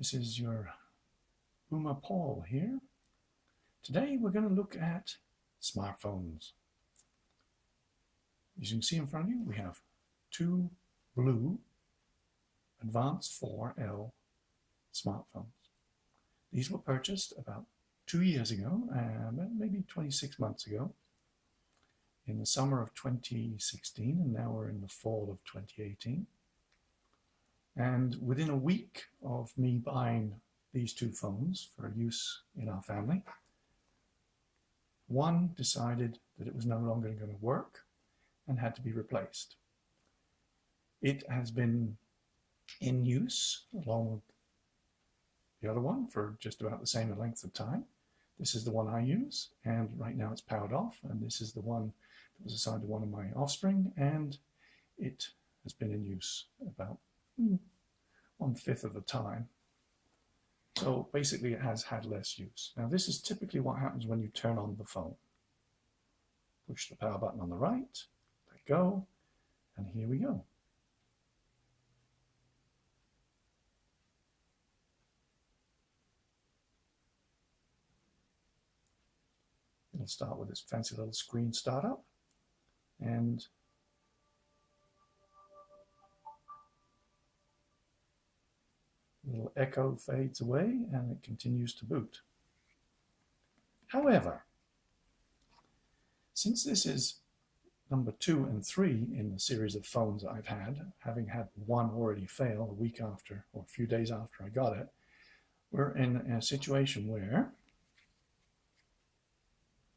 This is your Boomer Paul here. Today we're going to look at smartphones. As you can see in front of you, we have two BLU Advance 4L smartphones. These were purchased about 2 years ago, maybe 26 months ago, in the summer of 2016, and now we're in the fall of 2018. And within a week of me buying these two phones for use in our family, one decided that it was no longer going to work and had to be replaced. It has been in use along with the other one for just about the same length of time. This is the one I use, and right now it's powered off, and this is the one that was assigned to one of my offspring, and it has been in use about 1/5 of the time. So basically it has had less use. Now this is typically what happens when you turn on the phone. Push the power button on the right, let go, and here we go. It'll start with this fancy little screen startup, and little echo fades away and it continues to boot. However, since this is number 2 and 3 in the series of phones I've had, having had one already fail a week after or a few days after I got it, we're in a situation where,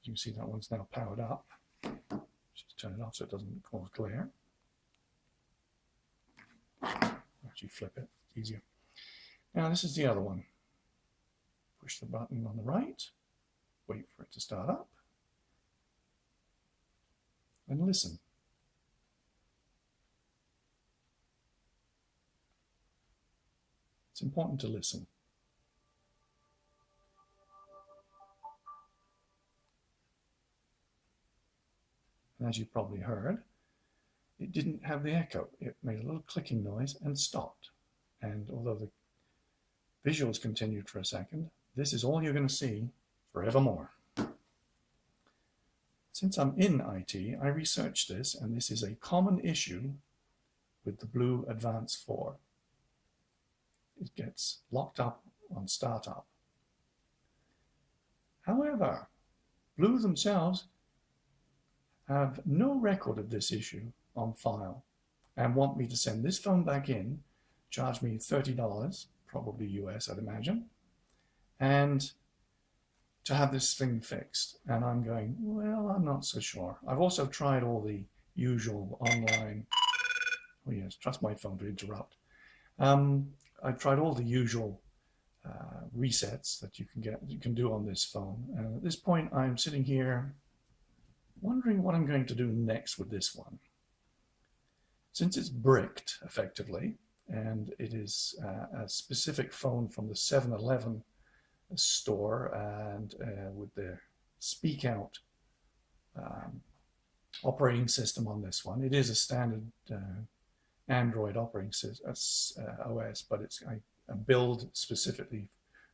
you can see that one's now powered up. Just turn it off so it doesn't cause glare. Actually flip it, it's easier. Now this is the other one. Push the button on the right, wait for it to start up, and listen. It's important to listen. And as you probably heard, it didn't have the echo. It made a little clicking noise and stopped. And although the visuals continued for a second, this is all you're going to see forevermore. Since I'm in IT, I researched this, and this is a common issue with the BLU Advance 4. It gets locked up on startup. However, BLU themselves have no record of this issue on file and want me to send this phone back in, charge me $30, probably US I'd imagine, and to have this thing fixed. And I'm going, well, I'm not so sure. I've also tried all the usual online, oh yes, trust my phone to interrupt. I've tried all the usual resets that you can do on this phone. And at this point I'm sitting here wondering what I'm going to do next with this one. Since it's bricked effectively, and it is a specific phone from the 7-Eleven store, and with the speak out operating system on this one. It is a standard Android operating system, OS, but it's a build specifically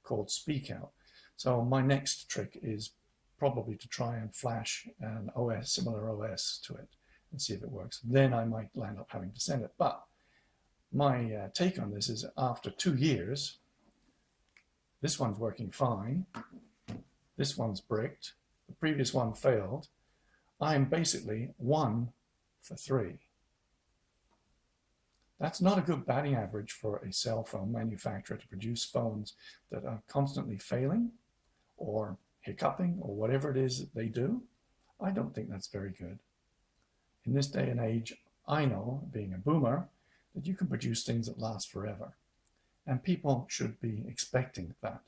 called speak out. So my next trick is probably to try and flash an OS, similar OS to it, and see if it works. Then I might land up having to send it. But my take on this is, after 2 years, this one's working fine, this one's bricked, the previous one failed. I'm basically 1 for 3. That's not a good batting average for a cell phone manufacturer to produce phones that are constantly failing or hiccuping or whatever it is that they do. I don't think that's very good. In this day and age, I know, being a boomer, that you can produce things that last forever. And people should be expecting that.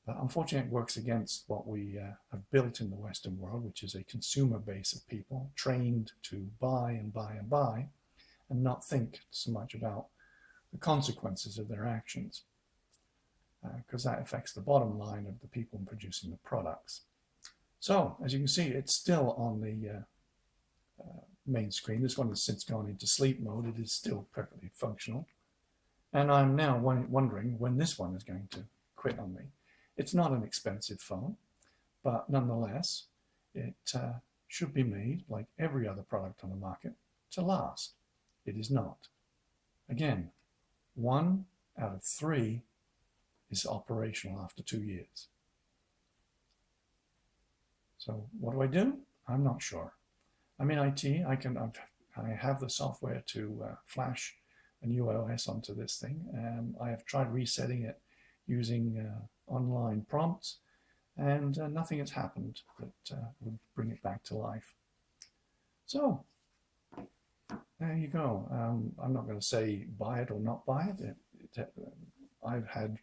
But unfortunately, it works against what we have built in the Western world, which is a consumer base of people trained to buy and buy and buy, and not think so much about the consequences of their actions, because that affects the bottom line of the people producing the products. So, as you can see, it's still on the main screen. This one has since gone into sleep mode. It is still perfectly functional. And I'm now wondering when this one is going to quit on me. It's not an expensive phone, but nonetheless, it should be made, like every other product on the market, to last. It is not. Again, 1 out of 3 is operational after 2 years. So what do? I'm not sure. I'm in IT. I have the software to flash a new OS onto this thing. I have tried resetting it using online prompts, and nothing has happened that would bring it back to life. So there you go. I'm not going to say buy it or not buy it. I've had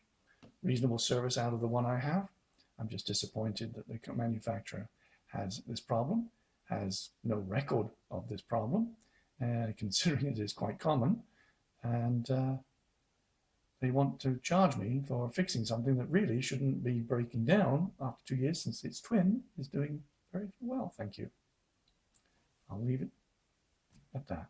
reasonable service out of the one I have. I'm just disappointed that the manufacturer has this problem, has no record of this problem, considering it is quite common, and they want to charge me for fixing something that really shouldn't be breaking down after 2 years, since its twin is doing very well, thank you. I'll leave it at that.